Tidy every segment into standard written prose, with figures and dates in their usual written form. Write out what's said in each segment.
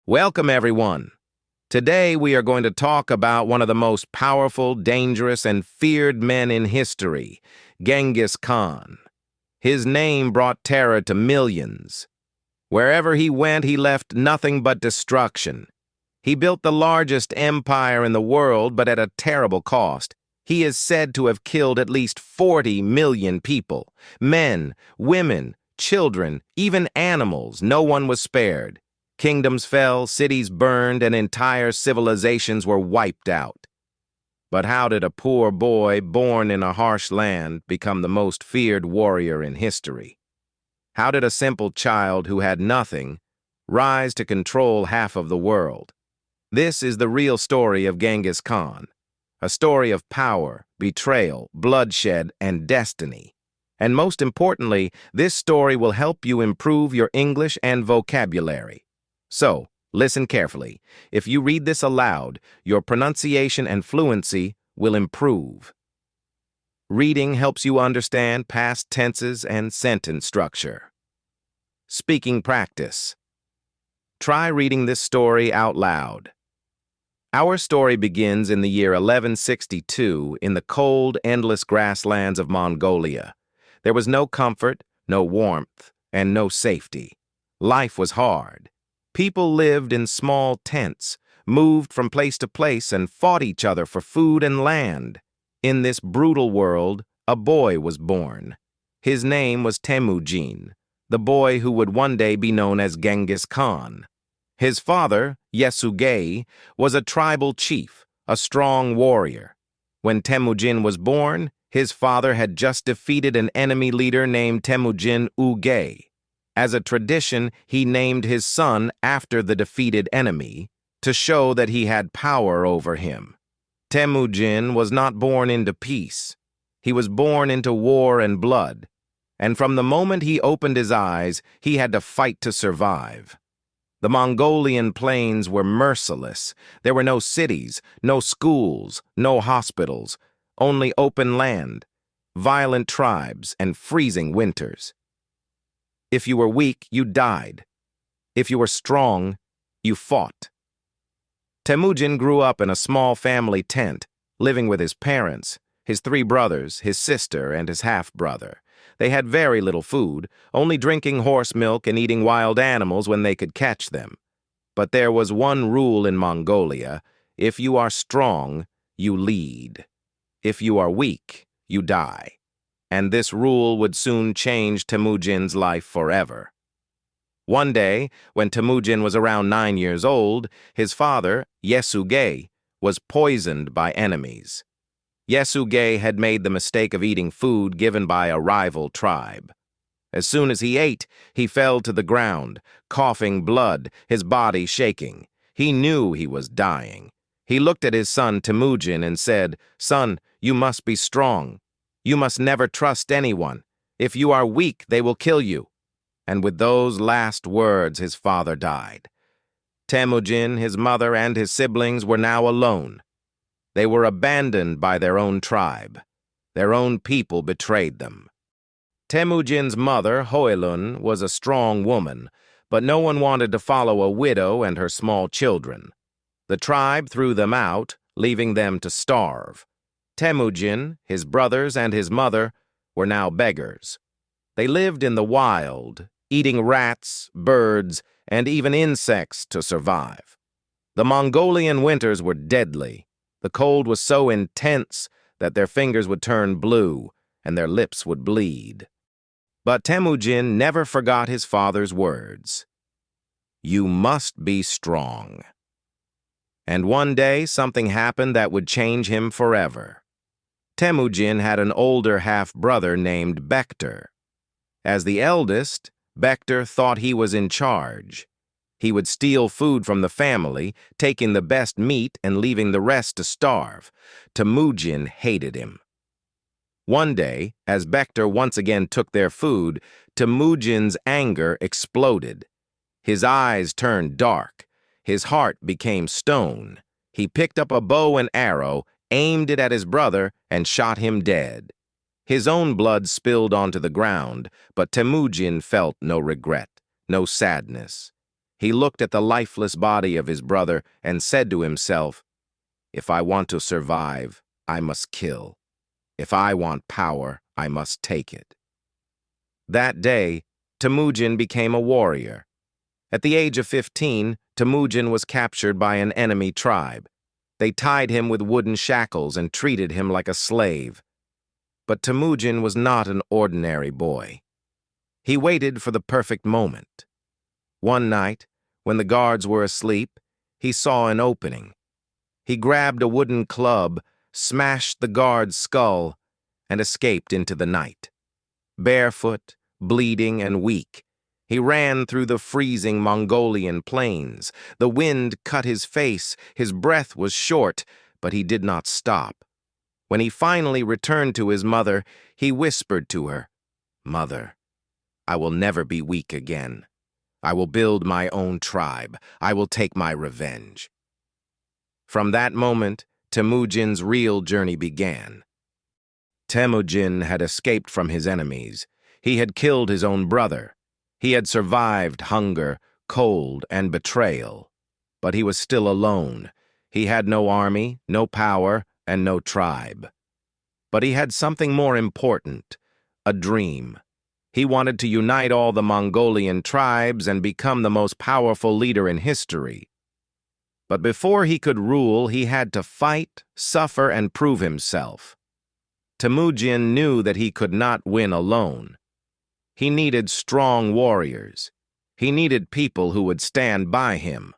Welcome, everyone. Today we are going to talk about one of the most powerful, dangerous, and feared men in history, Genghis Khan. His name brought terror to millions. Wherever he went, he left nothing but destruction. He built the largest empire in the world, but at a terrible cost. He is said to have killed at least 40 million people. Men, women, children, even animals. No one was spared. Kingdoms fell, cities burned, and entire civilizations were wiped out. But how did a poor boy born in a harsh land become the most feared warrior in history? How did a simple child who had nothing rise to control half of the world? This is the real story of Genghis Khan, a story of power, betrayal, bloodshed, and destiny. And most importantly, this story will help you improve your English and vocabulary. So, listen carefully. If you read this aloud, your pronunciation and fluency will improve. Reading helps you understand past tenses and sentence structure. Speaking practice. Try reading this story out loud. Our story begins in the year 1162 in the cold, endless grasslands of Mongolia. There was no comfort, no warmth, and no safety. Life was hard. People lived in small tents, moved from place to place, and fought each other for food and land. In this brutal world, a boy was born. His name was Temujin, the boy who would one day be known as Genghis Khan. His father, Yesugei, was a tribal chief, a strong warrior. When Temujin was born, his father had just defeated an enemy leader named Temujin Ugei. As a tradition, he named his son after the defeated enemy to show that he had power over him. Temujin was not born into peace. He was born into war and blood. And from the moment he opened his eyes, he had to fight to survive. The Mongolian plains were merciless. There were no cities, no schools, no hospitals, only open land, violent tribes, and freezing winters. If you were weak, you died. If you were strong, you fought. Temujin grew up in a small family tent, living with his parents, his 3 brothers, his sister, and his half-brother. They had very little food, only drinking horse milk and eating wild animals when they could catch them. But there was one rule in Mongolia: if you are strong, you lead. If you are weak, you die. And this rule would soon change Temujin's life forever. One day, when Temujin was around 9 years old, his father, Yesugei, was poisoned by enemies. Yesugei had made the mistake of eating food given by a rival tribe. As soon as he ate, he fell to the ground, coughing blood, his body shaking. He knew he was dying. He looked at his son Temujin and said, "Son, you must be strong. You must never trust anyone. If you are weak, they will kill you." And with those last words, his father died. Temujin, his mother, and his siblings were now alone. They were abandoned by their own tribe. Their own people betrayed them. Temujin's mother, Hoelun, was a strong woman, but no one wanted to follow a widow and her small children. The tribe threw them out, leaving them to starve. Temujin, his brothers, and his mother were now beggars. They lived in the wild, eating rats, birds, and even insects to survive. The Mongolian winters were deadly. The cold was so intense that their fingers would turn blue and their lips would bleed. But Temujin never forgot his father's words. "You must be strong." And one day something happened that would change him forever. Temujin had an older half-brother named Bektar. As the eldest, Bektar thought he was in charge. He would steal food from the family, taking the best meat and leaving the rest to starve. Temujin hated him. One day, as Bektar once again took their food, Temujin's anger exploded. His eyes turned dark. His heart became stone. He picked up a bow and arrow, aimed it at his brother, and shot him dead. His own blood spilled onto the ground, but Temujin felt no regret, no sadness. He looked at the lifeless body of his brother and said to himself, "If I want to survive, I must kill. If I want power, I must take it." That day, Temujin became a warrior. At the age of 15, Temujin was captured by an enemy tribe. They tied him with wooden shackles and treated him like a slave. But Temujin was not an ordinary boy. He waited for the perfect moment. One night, when the guards were asleep, he saw an opening. He grabbed a wooden club, smashed the guard's skull, and escaped into the night. Barefoot, bleeding, and weak, he ran through the freezing Mongolian plains. The wind cut his face, his breath was short, but he did not stop. When he finally returned to his mother, he whispered to her, "Mother, I will never be weak again. I will build my own tribe. I will take my revenge." From that moment, Temujin's real journey began. Temujin had escaped from his enemies. He had killed his own brother. He had survived hunger, cold, and betrayal. But he was still alone. He had no army, no power, and no tribe. But he had something more important, a dream. He wanted to unite all the Mongolian tribes and become the most powerful leader in history. But before he could rule, he had to fight, suffer, and prove himself. Temujin knew that he could not win alone. He needed strong warriors. He needed people who would stand by him.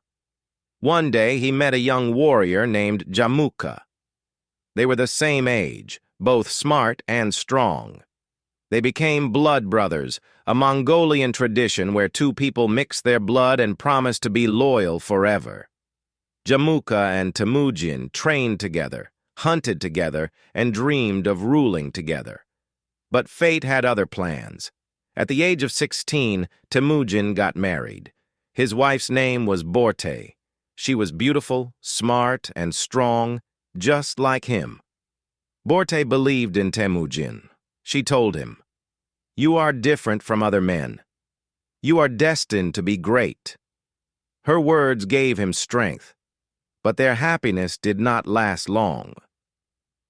One day, he met a young warrior named Jamuka. They were the same age, both smart and strong. They became blood brothers, a Mongolian tradition where two people mix their blood and promise to be loyal forever. Jamuka and Temujin trained together, hunted together, and dreamed of ruling together. But fate had other plans. At the age of 16, Temujin got married. His wife's name was Borte. She was beautiful, smart, and strong, just like him. Borte believed in Temujin. She told him, "You are different from other men. You are destined to be great." Her words gave him strength, but their happiness did not last long.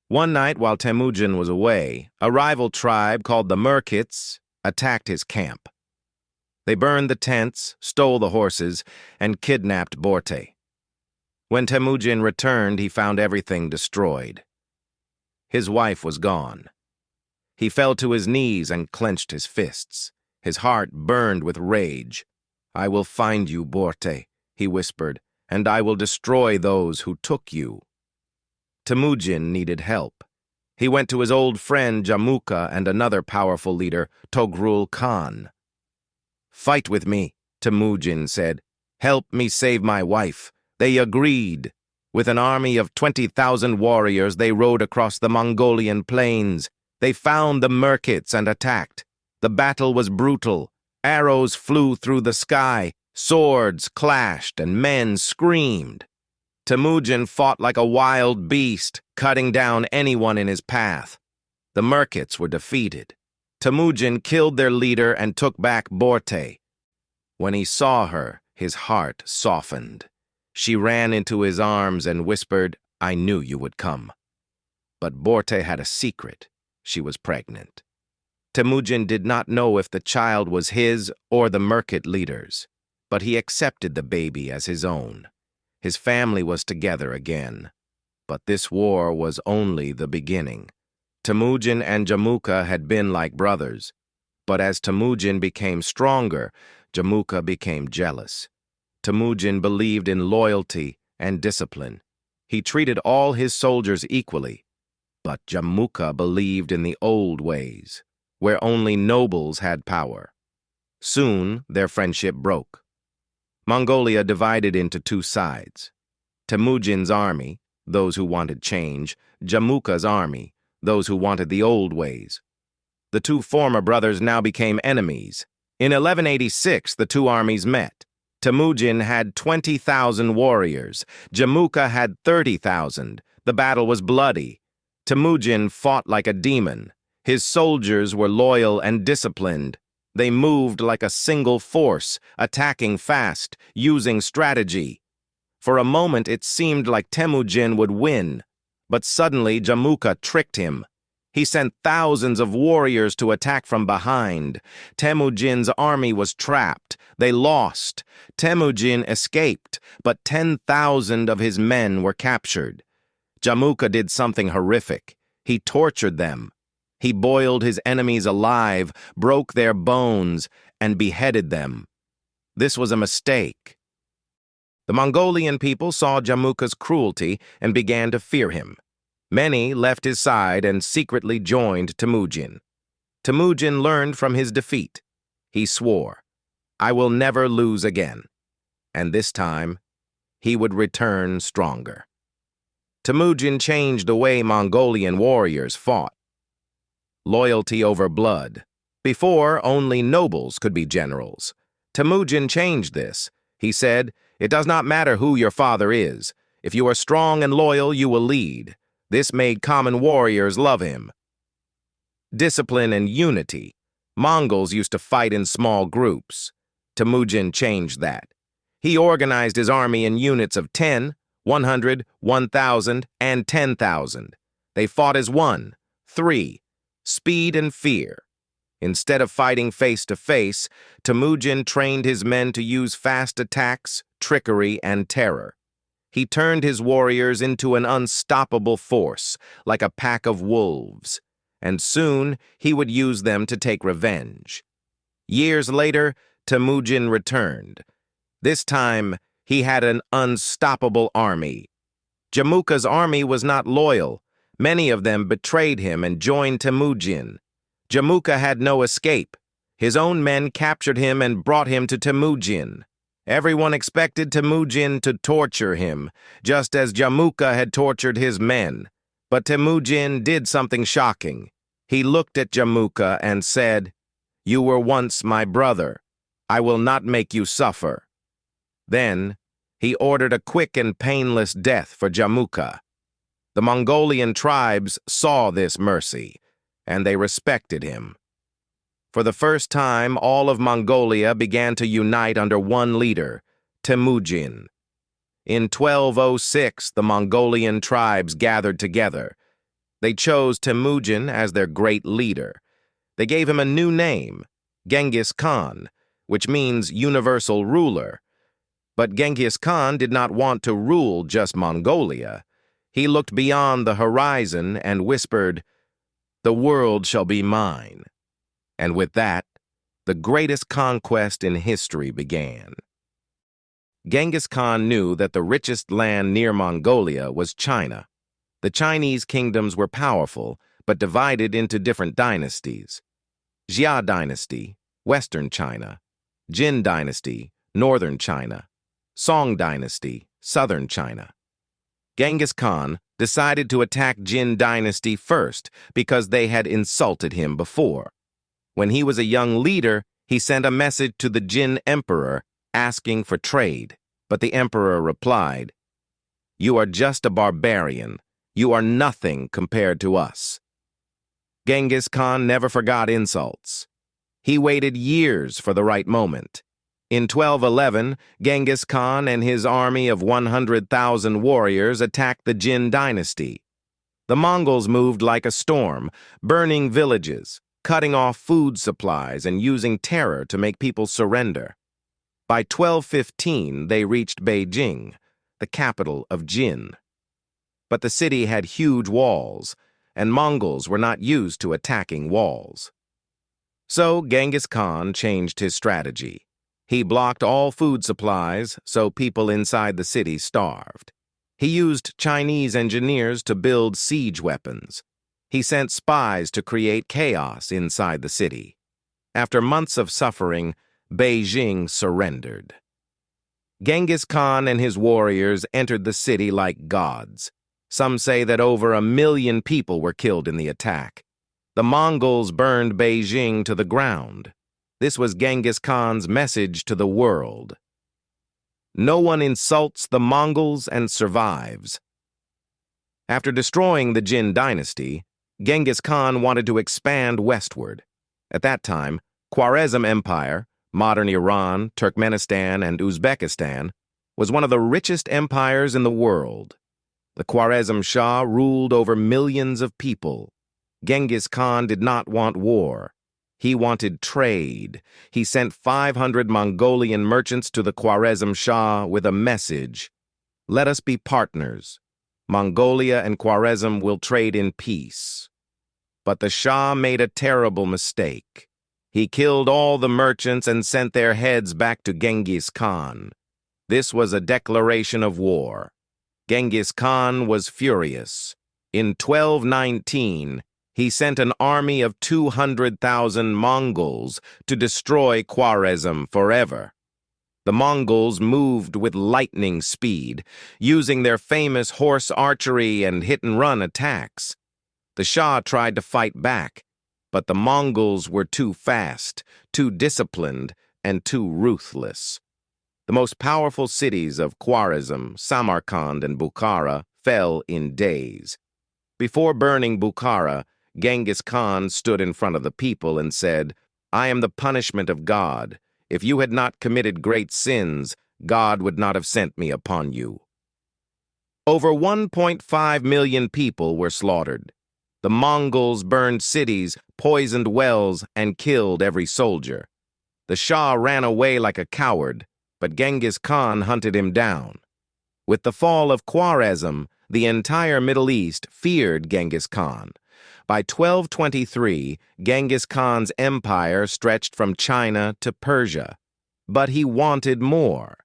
One night while Temujin was away, a rival tribe called the Merkits attacked his camp. They burned the tents, stole the horses, and kidnapped Borte. When Temujin returned, he found everything destroyed. His wife was gone. He fell to his knees and clenched his fists. His heart burned with rage. "I will find you, Borte," he whispered, "and I will destroy those who took you." Temujin needed help. He went to his old friend Jamuka and another powerful leader, Togrul Khan. "Fight with me," Temujin said. "Help me save my wife." They agreed. With an army of 20,000 warriors, they rode across the Mongolian plains. They found the Merkits and attacked. The battle was brutal. Arrows flew through the sky, swords clashed, and men screamed. Temujin fought like a wild beast, cutting down anyone in his path. The Merkits were defeated. Temujin killed their leader and took back Borte. When he saw her, his heart softened. She ran into his arms and whispered, "I knew you would come." But Borte had a secret. She was pregnant. Temujin did not know if the child was his or the Merkit leader's, but he accepted the baby as his own. His family was together again. But this war was only the beginning. Temujin and Jamuka had been like brothers. But as Temujin became stronger, Jamuka became jealous. Temujin believed in loyalty and discipline. He treated all his soldiers equally. But Jamuka believed in the old ways, where only nobles had power. Soon, their friendship broke. Mongolia divided into two sides. Temujin's army, those who wanted change, Jamuka's army, those who wanted the old ways. The two former brothers now became enemies. In 1186, the two armies met. Temujin had 20,000 warriors. Jamuka had 30,000. The battle was bloody. Temujin fought like a demon. His soldiers were loyal and disciplined. They moved like a single force, attacking fast, using strategy. For a moment it seemed like Temujin would win, but suddenly Jamuka tricked him. He sent thousands of warriors to attack from behind. Temujin's army was trapped. They lost. Temujin escaped, but 10,000 of his men were captured. Jamuka did something horrific. He tortured them. He boiled his enemies alive, broke their bones, and beheaded them. This was a mistake. The Mongolian people saw Jamuka's cruelty and began to fear him. Many left his side and secretly joined Temujin. Temujin learned from his defeat. He swore, "I will never lose again." And this time, he would return stronger. Temujin changed the way Mongolian warriors fought. Loyalty over blood. Before, only nobles could be generals. Temujin changed this. He said, "It does not matter who your father is. If you are strong and loyal, you will lead." This made common warriors love him. Discipline and unity. Mongols used to fight in small groups. Temujin changed that. He organized his army in units of 10, 100, 1,000, and 10,000. They fought as one. 3. Speed and fear. Instead of fighting face-to-face, Temujin trained his men to use fast attacks, trickery, and terror. He turned his warriors into an unstoppable force, like a pack of wolves, and soon he would use them to take revenge. Years later, Temujin returned. This time, he had an unstoppable army. Jamuka's army was not loyal. Many of them betrayed him and joined Temujin. Jamuka had no escape. His own men captured him and brought him to Temujin. Everyone expected Temujin to torture him, just as Jamuka had tortured his men. But Temujin did something shocking. He looked at Jamuka and said, "You were once my brother. I will not make you suffer." Then, he ordered a quick and painless death for Jamuka. The Mongolian tribes saw this mercy, and they respected him. For the first time, all of Mongolia began to unite under one leader, Temujin. In 1206, the Mongolian tribes gathered together. They chose Temujin as their great leader. They gave him a new name, Genghis Khan, which means universal ruler. But Genghis Khan did not want to rule just Mongolia. He looked beyond the horizon and whispered, "The world shall be mine." And with that, the greatest conquest in history began. Genghis Khan knew that the richest land near Mongolia was China. The Chinese kingdoms were powerful, but divided into different dynasties. Xia dynasty, Western China; Jin dynasty, Northern China; Song dynasty, Southern China. Genghis Khan decided to attack Jin dynasty first because they had insulted him before. When he was a young leader, he sent a message to the Jin emperor asking for trade, but the emperor replied, "You are just a barbarian. You are nothing compared to us." Genghis Khan never forgot insults. He waited years for the right moment. In 1211, Genghis Khan and his army of 100,000 warriors attacked the Jin dynasty. The Mongols moved like a storm, burning villages, cutting off food supplies, and using terror to make people surrender. By 1215, they reached Beijing, the capital of Jin. But the city had huge walls, and Mongols were not used to attacking walls. So Genghis Khan changed his strategy. He blocked all food supplies so people inside the city starved. He used Chinese engineers to build siege weapons. He sent spies to create chaos inside the city. After months of suffering, Beijing surrendered. Genghis Khan and his warriors entered the city like gods. Some say that over 1 million people were killed in the attack. The Mongols burned Beijing to the ground. This was Genghis Khan's message to the world. No one insults the Mongols and survives. After destroying the Jin dynasty, Genghis Khan wanted to expand westward. At that time, Khwarezm Empire, modern Iran, Turkmenistan, and Uzbekistan, was one of the richest empires in the world. The Khwarezm Shah ruled over millions of people. Genghis Khan did not want war. He wanted trade. He sent 500 Mongolian merchants to the Khwarezm Shah with a message: "Let us be partners. Mongolia and Khwarezm will trade in peace." But the Shah made a terrible mistake. He killed all the merchants and sent their heads back to Genghis Khan. This was a declaration of war. Genghis Khan was furious. In 1219, he sent an army of 200,000 Mongols to destroy Khwarezm forever. The Mongols moved with lightning speed, using their famous horse archery and hit-and-run attacks. The Shah tried to fight back, but the Mongols were too fast, too disciplined, and too ruthless. The most powerful cities of Khwarezm, Samarkand, and Bukhara fell in days. Before burning Bukhara, Genghis Khan stood in front of the people and said, "I am the punishment of God. If you had not committed great sins, God would not have sent me upon you." Over 1.5 million people were slaughtered. The Mongols burned cities, poisoned wells, and killed every soldier. The Shah ran away like a coward, but Genghis Khan hunted him down. With the fall of Khwarezm, the entire Middle East feared Genghis Khan. By 1223, Genghis Khan's empire stretched from China to Persia. But he wanted more.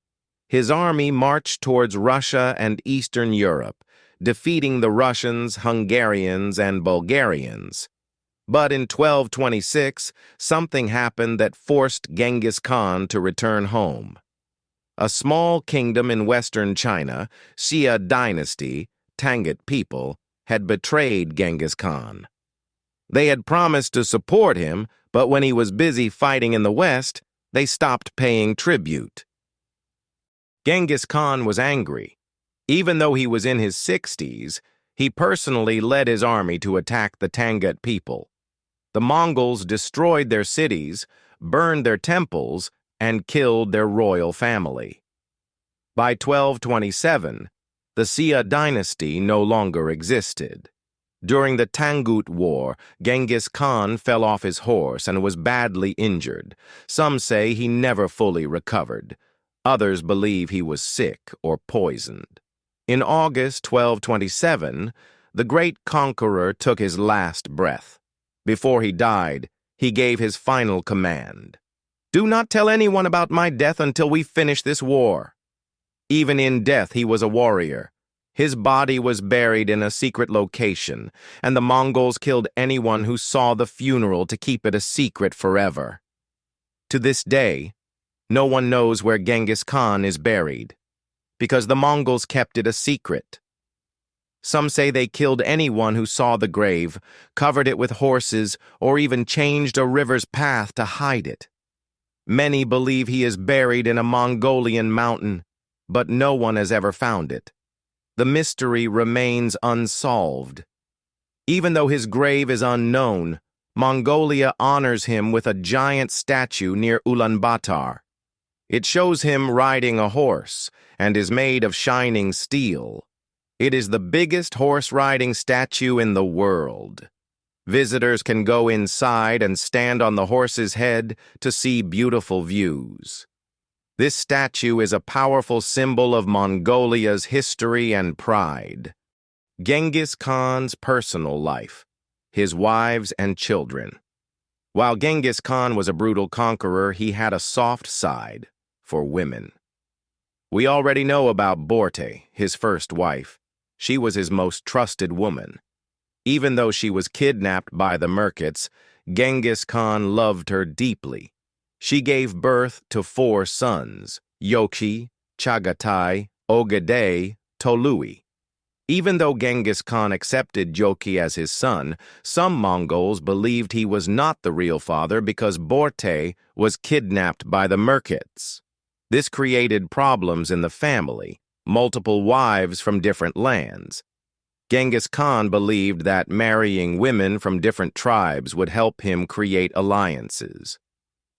His army marched towards Russia and Eastern Europe, defeating the Russians, Hungarians, and Bulgarians. But in 1226, something happened that forced Genghis Khan to return home. A small kingdom in western China, Xia dynasty, Tangut people, had betrayed Genghis Khan. They had promised to support him, but when he was busy fighting in the west, they stopped paying tribute. Genghis Khan was angry. Even though he was in his 60s, he personally led his army to attack the Tangut people. The Mongols destroyed their cities, burned their temples, and killed their royal family. By 1227, the Xia dynasty no longer existed. During the Tangut War, Genghis Khan fell off his horse and was badly injured. Some say he never fully recovered. Others believe he was sick or poisoned. In August 1227, the great conqueror took his last breath. Before he died, he gave his final command: "Do not tell anyone about my death until we finish this war." Even in death, he was a warrior. His body was buried in a secret location, and the Mongols killed anyone who saw the funeral to keep it a secret forever. To this day, no one knows where Genghis Khan is buried, because the Mongols kept it a secret. Some say they killed anyone who saw the grave, covered it with horses, or even changed a river's path to hide it. Many believe he is buried in a Mongolian mountain, but no one has ever found it. The mystery remains unsolved. Even though his grave is unknown, Mongolia honors him with a giant statue near Ulaanbaatar. It shows him riding a horse and is made of shining steel. It is the biggest horse-riding statue in the world. Visitors can go inside and stand on the horse's head to see beautiful views. This statue is a powerful symbol of Mongolia's history and pride. Genghis Khan's personal life, his wives and children. While Genghis Khan was a brutal conqueror, he had a soft side for women. We already know about Borte, his first wife. She was his most trusted woman. Even though she was kidnapped by the Merkits, Genghis Khan loved her deeply. She gave birth to 4 sons: Yoki, Chagatai, Ogedei, Tolui. Even though Genghis Khan accepted Yoki as his son, some Mongols believed he was not the real father because Borte was kidnapped by the Merkits. This created problems in the family, multiple wives from different lands. Genghis Khan believed that marrying women from different tribes would help him create alliances.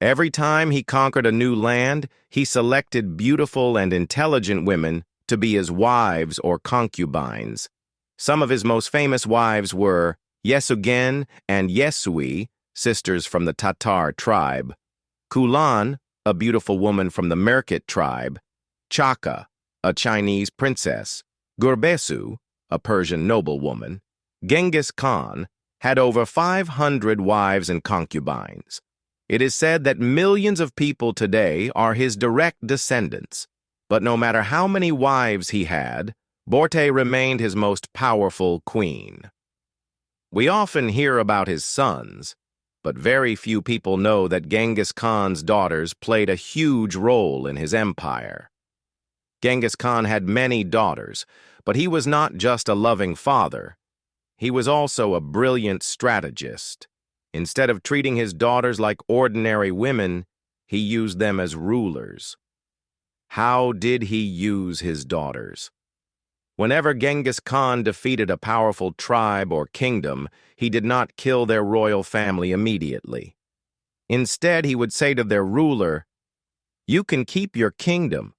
Every time he conquered a new land, he selected beautiful and intelligent women to be his wives or concubines. Some of his most famous wives were Yesugen and Yesui, sisters from the Tatar tribe; Kulan, a beautiful woman from the Merkit tribe; Chaka, a Chinese princess; Gurbesu, a Persian noblewoman. Genghis Khan had over 500 wives and concubines. It is said that millions of people today are his direct descendants. But no matter how many wives he had, Borte remained his most powerful queen. We often hear about his sons, but very few people know that Genghis Khan's daughters played a huge role in his empire. Genghis Khan had many daughters, but he was not just a loving father. He was also a brilliant strategist. Instead of treating his daughters like ordinary women, he used them as rulers. How did he use his daughters? Whenever Genghis Khan defeated a powerful tribe or kingdom, he did not kill their royal family immediately. Instead, he would say to their ruler, "You can keep your kingdom,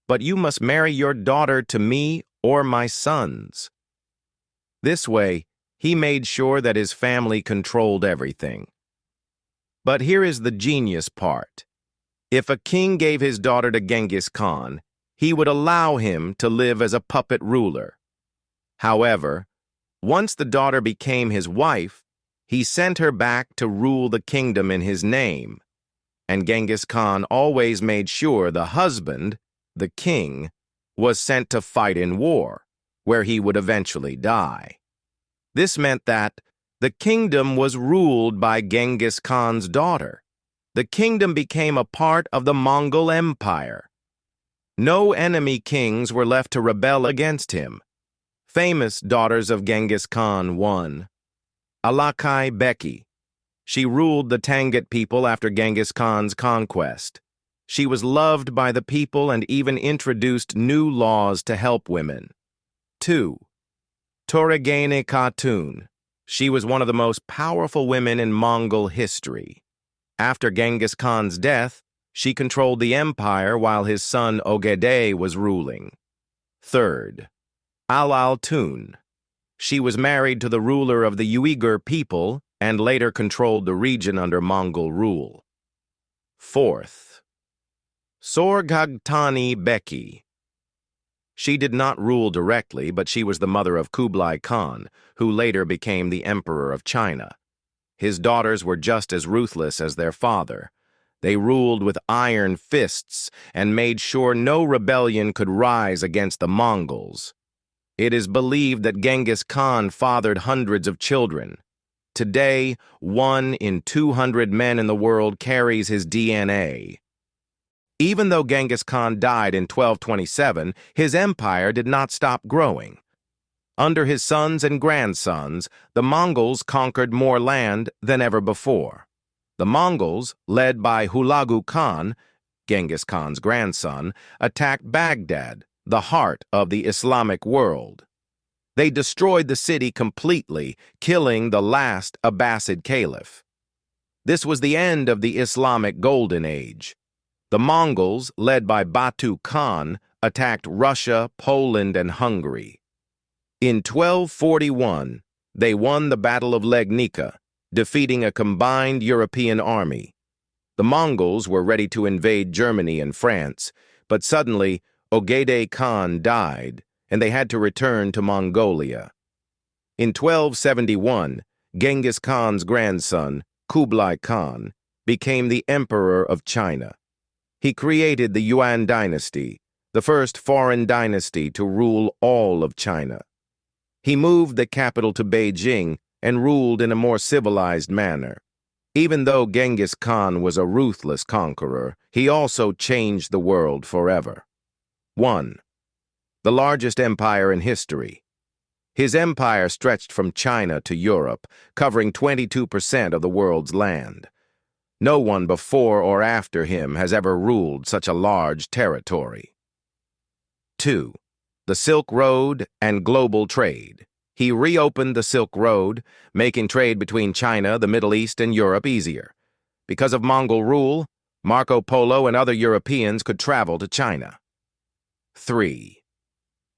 but you must marry your daughter to me or my sons." This way, he made sure that his family controlled everything. But here is the genius part. If a king gave his daughter to Genghis Khan, he would allow him to live as a puppet ruler. However, once the daughter became his wife, he sent her back to rule the kingdom in his name. And Genghis Khan always made sure the husband, the king, was sent to fight in war, where he would eventually die. This meant that the kingdom was ruled by Genghis Khan's daughter. The kingdom became a part of the Mongol Empire. No enemy kings were left to rebel against him. Famous daughters of Genghis Khan: 1. Alakai Beki. She ruled the Tangut people after Genghis Khan's conquest. She was loved by the people and even introduced new laws to help women. 2. Toregene Khatun. She was one of the most powerful women in Mongol history. After Genghis Khan's death, she controlled the empire while his son Ogedei was ruling. 3. Al-Altun. She was married to the ruler of the Uyghur people and later controlled the region under Mongol rule. 4. Sorghaghtani Beki. She did not rule directly, but she was the mother of Kublai Khan, who later became the emperor of China. His daughters were just as ruthless as their father. They ruled with iron fists and made sure no rebellion could rise against the Mongols. It is believed that Genghis Khan fathered hundreds of children. Today, 1 in 200 men in the world carries his DNA. Even though Genghis Khan died in 1227, his empire did not stop growing. Under his sons and grandsons, the Mongols conquered more land than ever before. The Mongols, led by Hulagu Khan, Genghis Khan's grandson, attacked Baghdad, the heart of the Islamic world. They destroyed the city completely, killing the last Abbasid caliph. This was the end of the Islamic Golden Age. The Mongols, led by Batu Khan, attacked Russia, Poland, and Hungary. In 1241, they won the Battle of Legnica, defeating a combined European army. The Mongols were ready to invade Germany and France, but suddenly Ogedei Khan died, and they had to return to Mongolia. In 1271, Genghis Khan's grandson, Kublai Khan, became the emperor of China. He created the Yuan dynasty, the first foreign dynasty to rule all of China. He moved the capital to Beijing and ruled in a more civilized manner. Even though Genghis Khan was a ruthless conqueror, he also changed the world forever. 1. The largest empire in history. His empire stretched from China to Europe, covering 22% of the world's land. No one before or after him has ever ruled such a large territory. 2. The Silk Road and global trade. He reopened the Silk Road, making trade between China, the Middle East, and Europe easier. Because of Mongol rule, Marco Polo and other Europeans could travel to China. 3.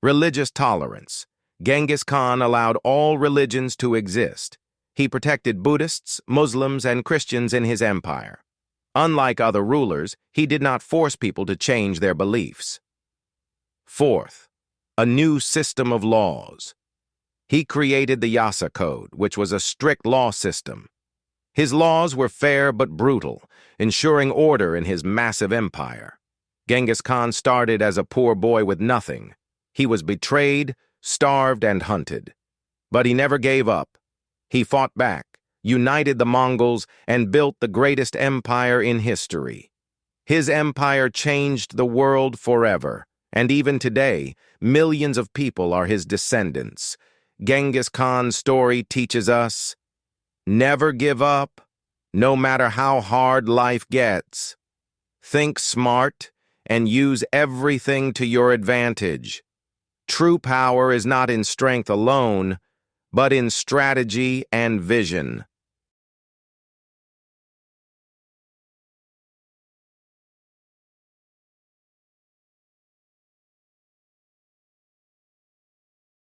Religious tolerance. Genghis Khan allowed all religions to exist. He protected Buddhists, Muslims, and Christians in his empire. Unlike other rulers, he did not force people to change their beliefs. 4th, a new system of laws. He created the Yasa Code, which was a strict law system. His laws were fair but brutal, ensuring order in his massive empire. Genghis Khan started as a poor boy with nothing. He was betrayed, starved, and hunted. But he never gave up. He fought back, united the Mongols, and built the greatest empire in history. His empire changed the world forever, and even today, millions of people are his descendants. Genghis Khan's story teaches us, never give up, no matter how hard life gets. Think smart and use everything to your advantage. True power is not in strength alone, but in strategy and vision.